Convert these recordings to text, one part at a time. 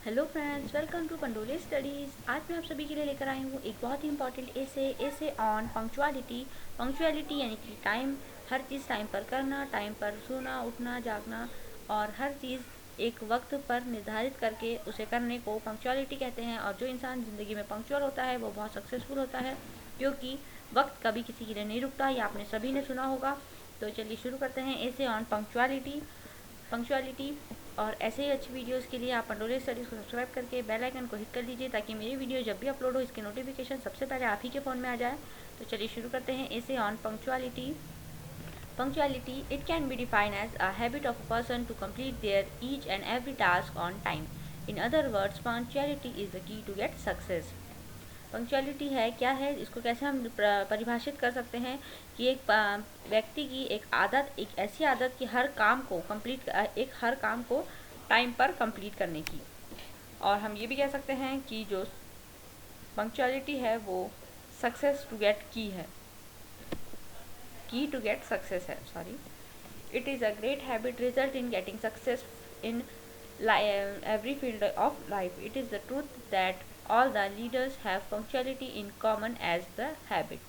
Hello friends, welcome to Pandole studies. आज मैं आप सभी के लिए लेकर आई हूँ एक बहुत ही important essay on punctuality. Punctuality यानी कि टाइम, हर चीज़ टाइम पर करना, टाइम पर सोना उठना जागना और हर चीज़ एक वक्त पर निर्धारित करके उसे करने को पंक्चुअलिटी कहते हैं। और जो इंसान ज़िंदगी में पंक्चुअल होता है वो बहुत सक्सेसफुल होता है, क्योंकि वक्त कभी किसी के लिए नहीं रुकता। ये आपने सभी ने सुना होगा। तो चलिए शुरू करते हैं एसे ऑन पंक्चुअलिटी। और ऐसे ही अच्छी वीडियोस के लिए आप पंडोले स्टडीज़ को सब्सक्राइब करके बेल आइकन को हिट कर लीजिए, ताकि मेरी वीडियो जब भी अपलोड हो इसकी नोटिफिकेशन सबसे पहले आप ही के फ़ोन में आ जाए। तो चलिए शुरू करते हैं ऐसे on punctuality. Punctuality, it can be defined as a habit of a person to complete their each and every task on time. In other words, punctuality is the key to get success. Punctuality है क्या है, इसको कैसे हम परिभाषित कर सकते हैं कि एक व्यक्ति की एक आदत, एक ऐसी आदत कि हर काम को हर काम को टाइम पर कंप्लीट करने की। और हम ये भी कह सकते हैं कि जो पंक्चुअलिटी है वो सक्सेस टू गेट की टू गेट सक्सेस है, sorry. It is a great habit result in getting success in every field of life. It is the truth that all the leaders have punctuality in common as the habit.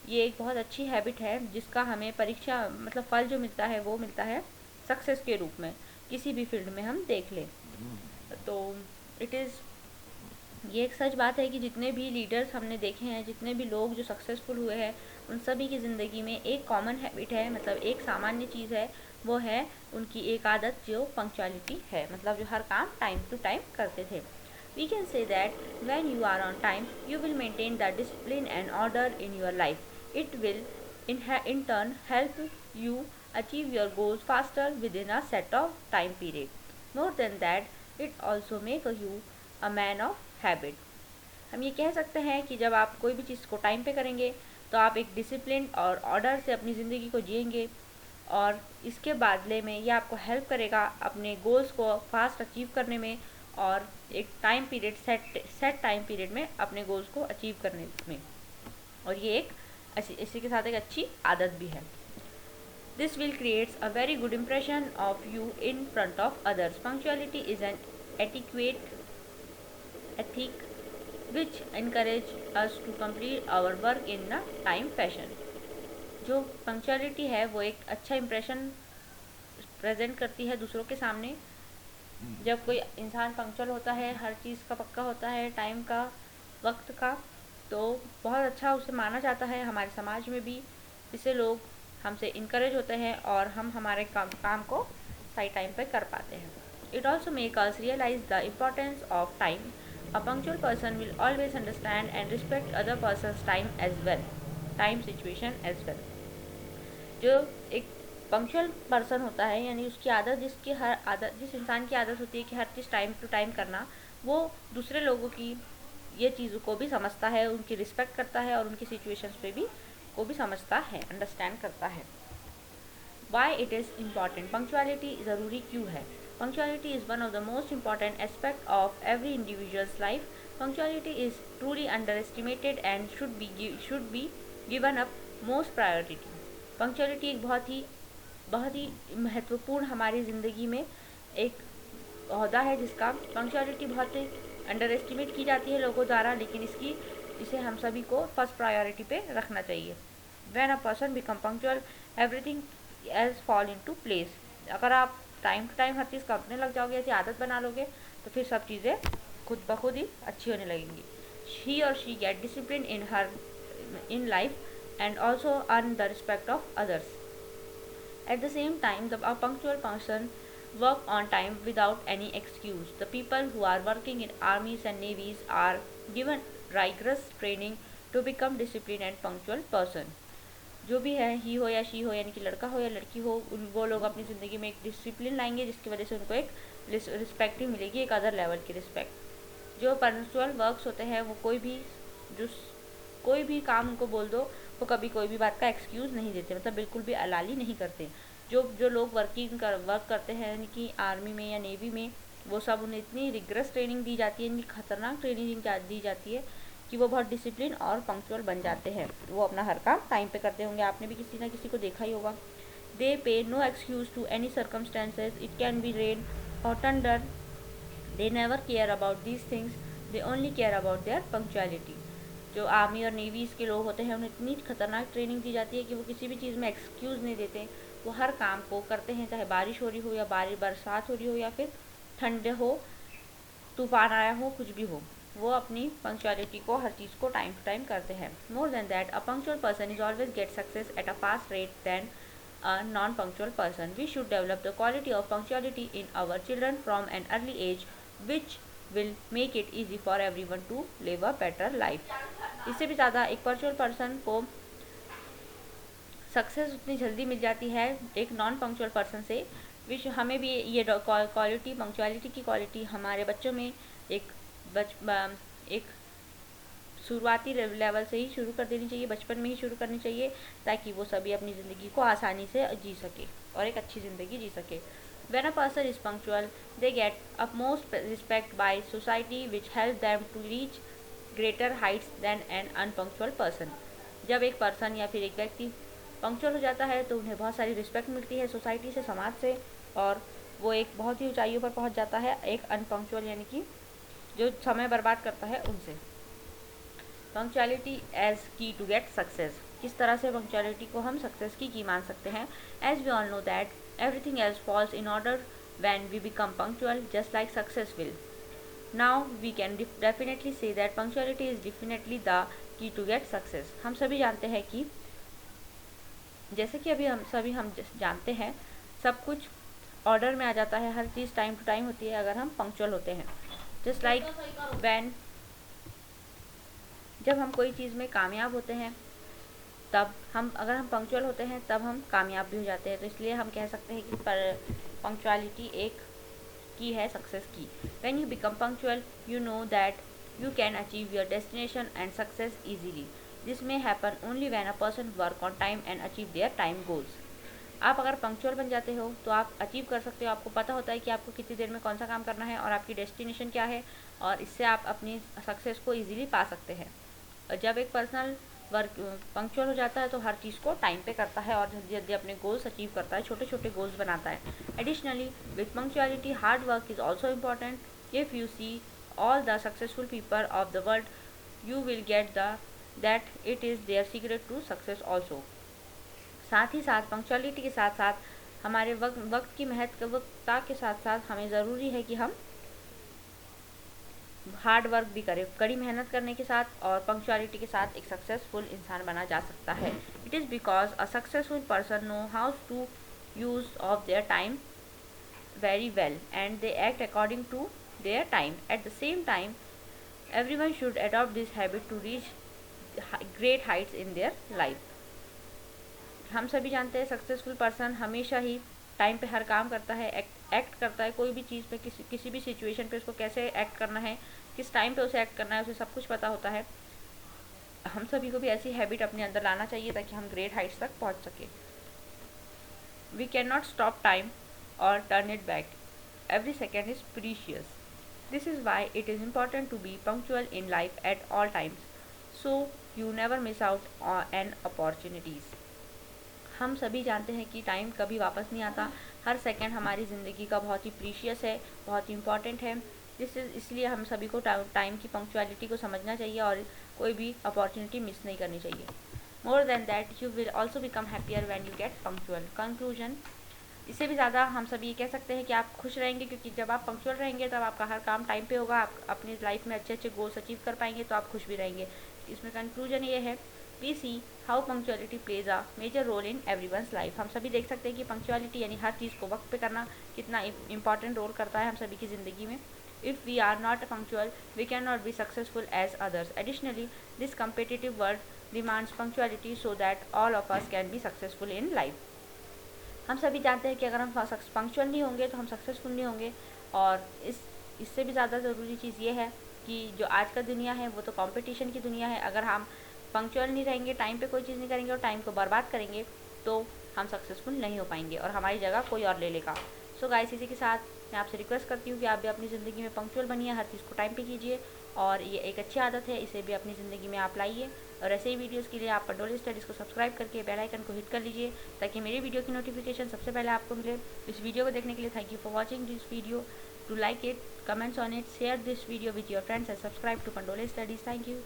ये एक बहुत अच्छी habit है जिसका हमें परीक्षा मतलब फल जो मिलता है वो मिलता है सक्सेस के रूप में, किसी भी फील्ड में हम देख लें तो। इट इज़ ये एक सच बात है कि जितने भी लीडर्स हमने देखे हैं, जितने भी लोग जो सक्सेसफुल हुए हैं, उन सभी की ज़िंदगी में एक कॉमन हैबिट है, मतलब एक सामान्य चीज़ है, वो है उनकी एक आदत जो पंक्चुअलिटी है, मतलब जो हर काम टाइम टू टाइम करते थे। We can say that when you are on time you will maintain the discipline and order in your life. It will in turn help you achieve your goals faster within a set of time period. More than that, it also make you a man of habit. हम ये कह सकते हैं कि जब आप कोई भी चीज़ को टाइम पे करेंगे तो आप एक डिसिप्लिन और ऑर्डर से अपनी ज़िंदगी को जिएंगे, और इसके बदले में ये आपको हेल्प करेगा अपने गोल्स को फास्ट अचीव करने में, और एक time period set time period में अपने गोल्स को अचीव करने में। और ये एक इसी के साथ एक अच्छी आदत भी है। This will creates a very good impression of you in front of others. Punctuality is an etiquette ethic which encourage us to complete our work in a time fashion। जो पंक्चुअलिटी है वो एक अच्छा इम्प्रेशन प्रेजेंट करती है दूसरों के सामने। जब कोई इंसान पंक्चुअल होता है, हर चीज़ का पक्का होता है, टाइम का, वक्त का, तो बहुत अच्छा उसे माना जाता है हमारे समाज में भी। इससे लोग हमसे इनकरेज होते हैं और हम हमारे काम को सही टाइम पर कर पाते हैं। It also make us realise the importance of time. A punctual person will always understand and respect other person's time as well, time situation as well। जो एक पंक्चुअल पर्सन होता है, यानी उसकी आदत, जिस इंसान की आदत होती है कि हर चीज़ टाइम टू टाइम करना, वो दूसरे लोगों की ये चीज़ों को भी समझता है, उनकी रिस्पेक्ट करता है और उनकी सिचुएशंस पे भी को भी समझता है, अंडरस्टैंड करता है। Why it is important, punctuality ज़रूरी क्यों है? Punctuality is one of the most important aspects of every individual's life. Punctuality is truly underestimated and should be given up most priority। Punctuality एक बहुत ही महत्वपूर्ण हमारी ज़िंदगी में एक ओहदा है, जिसका पंक्चुअलिटी बहुत ही अंडर एस्टिमेट की जाती है लोगों द्वारा, लेकिन इसे हम सभी को फर्स्ट प्रायोरिटी पे रखना चाहिए। When a person become punctual, everything else fall into place। अगर आप टाइम टू टाइम हर चीज़ करने लग जाओगे, ऐसी आदत बना लोगे, तो फिर सब चीज़ें खुद ब खुद ही अच्छी होने लगेंगी। ही और she get discipline in life and also earn the respect of others. At the same time the punctual person work on time without any excuse। The people who are working in armies and navies are given rigorous training to become disciplined and punctual person। जो भी है, ही हो या she हो, यानी कि लड़का हो या लड़की हो, वो लोग अपनी ज़िंदगी में एक डिसिप्लिन लाएंगे, जिसकी वजह से उनको एक रिस्पेक्ट ही मिलेगी, एक अदर लेवल की रिस्पेक्ट। जो पंक्चुअल वर्क्स होते हैं वो कोई भी काम उनको बोल दो, वो कभी कोई भी बात का एक्सक्यूज़ नहीं देते, मतलब बिल्कुल भी अलाली नहीं करते। जो लोग वर्क करते हैं, यानी कि आर्मी में या नेवी में, वो सब उन्हें इतनी रिग्रेस ट्रेनिंग दी जाती है, इतनी खतरनाक ट्रेनिंग दी जाती है कि वो बहुत डिसिप्लिन और पंक्चुअल बन जाते हैं। वो अपना हर काम टाइम पे करते होंगे, आपने भी किसी ना किसी को देखा ही होगा। They pay no excuse to any circumstances. It can be rain और thunder, they never care about these things, they only care about their punctuality. जो आर्मी और नेवीज़ के लोग होते हैं उन्हें इतनी खतरनाक ट्रेनिंग दी जाती है कि वो किसी भी चीज़ में एक्सक्यूज़ नहीं देते, वो हर काम को करते हैं, चाहे बारिश हो रही हो या बरसात हो रही हो या फिर ठंड हो, तूफान आया हो, कुछ भी हो, वो अपनी पंक्चुअलिटी को, हर चीज़ को टाइम टू टाइम करते हैं। More than that, a punctual person is always get success at a fast rate than a non-punctual person. We should develop the quality of punctuality in our children from an early age, which will make it easy for everyone to live a better life. इससे भी ज़्यादा एक punctual person को success उतनी जल्दी मिल जाती है एक नॉन पंक्चुअल पर्सन से, विच हमें भी ये क्वालिटी, पंक्चुअलिटी की क्वालिटी हमारे बच्चों में एक शुरुआती लेवल से ही शुरू कर देनी चाहिए, बचपन में ही शुरू करनी चाहिए, ताकि वो सभी अपनी ज़िंदगी को आसानी से जी सके और एक अच्छी ज़िंदगी जी सके। When a person is punctual, they get utmost respect by society, which helps them to reach greater heights than an unpunctual person. जब एक पर्सन या फिर एक व्यक्ति पंक्चुअल हो जाता है तो उन्हें बहुत सारी रिस्पेक्ट मिलती है सोसाइटी से, समाज से, और वो एक बहुत ही ऊंचाइयों पर पहुंच जाता है एक अनपंक्चुअल यानी कि जो समय बर्बाद करता है उनसे। पंक्चुअलिटी एज की टू गेट सक्सेस, किस तरह से पंक्चुअलिटी को हम सक्सेस की मान सकते हैं। As we all know that everything else falls in order when we become punctual, just like success will. Now we can definitely say that punctuality is definitely the key to get success. हम सभी जानते हैं कि जैसे कि अभी हम जानते हैं सब कुछ ऑर्डर में आ जाता है, हर चीज़ टाइम टू टाइम होती है अगर हम पंक्चुअल होते हैं। जस्ट लाइक व्हेन, जब हम कोई चीज़ में कामयाब होते हैं तब अगर हम पंक्चुअल होते हैं तब हम कामयाब भी हो जाते हैं। तो इसलिए हम कह सकते हैं कि पंक्चुअलिटी एक की है सक्सेस की। When you become punctual, you know that you can achieve your destination and success easily. This may happen only when a person work on time and achieve their time goals. आप अगर punctual बन जाते हो तो आप achieve कर सकते हो, आपको पता होता है कि आपको कितनी देर में कौन सा काम करना है और आपकी डेस्टिनेशन क्या है, और इससे आप अपनी सक्सेस को इजीली पा सकते हैं। और जब एक पर्सनल वर्क पंक्चुअल हो जाता है तो हर चीज़ को टाइम पे करता है और जल्दी जल्दी अपने गोल्स अचीव करता है, छोटे छोटे गोल्स बनाता है। Additionally with punctuality hard work is also important. If you see all the successful people of the world, you will get that it is their secret to success also. साथ ही साथ punctuality के साथ साथ हमारे वक्त की महत्वता के साथ साथ हमें ज़रूरी है कि हम हार्ड वर्क भी करें, कड़ी मेहनत करने के साथ और पंक्चुअलिटी के साथ एक सक्सेसफुल इंसान बना जा सकता है। It is because a successful person know how to use of their time very well and they act according to their time. At the same time, everyone should adopt this habit to reach great heights in their life. हम सभी जानते हैं successful person हमेशा ही time पे हर काम करता है, act करता है, कोई भी चीज़ पे किसी भी सिचुएशन पे उसको कैसे एक्ट करना है, किस टाइम पे उसे एक्ट करना है, उसे सब कुछ पता होता है। हम सभी को भी ऐसी हैबिट अपने अंदर लाना चाहिए ताकि हम ग्रेट हाइट्स तक पहुंच सके। We can not stop time or turn it back. Every second is precious. This is why it is important to be punctual in life at all times, so you never miss out on opportunities. हम सभी जानते हैं कि time कभी वापस नहीं आता, हर second हमारी ज़िंदगी का बहुत ही प्रीशियस है, बहुत ही इम्पॉर्टेंट है। इसलिए हम सभी को टाइम की पंक्चुअलिटी को समझना चाहिए और कोई भी अपॉर्चुनिटी मिस नहीं करनी चाहिए। मोर than that, you will also become happier when you get punctual. Conclusion, इससे भी ज़्यादा हम सभी ये कह सकते हैं कि आप खुश रहेंगे, क्योंकि जब आप पंक्चुअल रहेंगे तब आपका हर काम टाइम पे होगा, आप अपनी लाइफ में अच्छे अच्छे गोल्स अचीव कर पाएंगे, तो आप खुश भी रहेंगे। इसमें कंक्लूजन ये है, we see how punctuality plays a major role in everyone's life. हम सभी देख सकते हैं कि पंक्चुअलिटी यानी हर चीज़ को वक्त पे करना कितना इंपॉर्टेंट रोल करता है हम सभी की ज़िंदगी में। If we are not punctual, we can not be successful as others. Additionally, this competitive world demands punctuality so that all of us can be successful in life. हम सभी जानते हैं कि अगर हम पंक्चुअल नहीं होंगे तो हम सक्सेसफुल नहीं होंगे, और इससे भी ज़्यादा ज़रूरी चीज़ ये है कि जो आज का दुनिया है वो तो कंपटीशन की दुनिया है। अगर हम पंक्चुअल नहीं रहेंगे, टाइम पे कोई चीज़ नहीं करेंगे और टाइम को बर्बाद करेंगे तो हम सक्सेसफुल नहीं हो पाएंगे और हमारी जगह कोई और ले लेगा। सो गाइस, इसी के साथ मैं आपसे रिक्वेस्ट करती हूँ कि आप भी अपनी ज़िंदगी में पंक्चुअल बनिए, हर चीज़ को टाइम पे कीजिए, और ये एक अच्छी आदत है, इसे भी अपनी ज़िंदगी में आप लाइए। और ऐसे ही वीडियोस के लिए आप पंडोली स्टडीज़ को सब्सक्राइब करके बेल आइकन को हिट कर लीजिए ताकि मेरी वीडियो की नोटिफिकेशन सबसे पहले आपको मिले। इस वीडियो को देखने के लिए thank you for watching this video. To like it, comments on it. Share this video with your friends and subscribe to Pandole Studies. Thank you.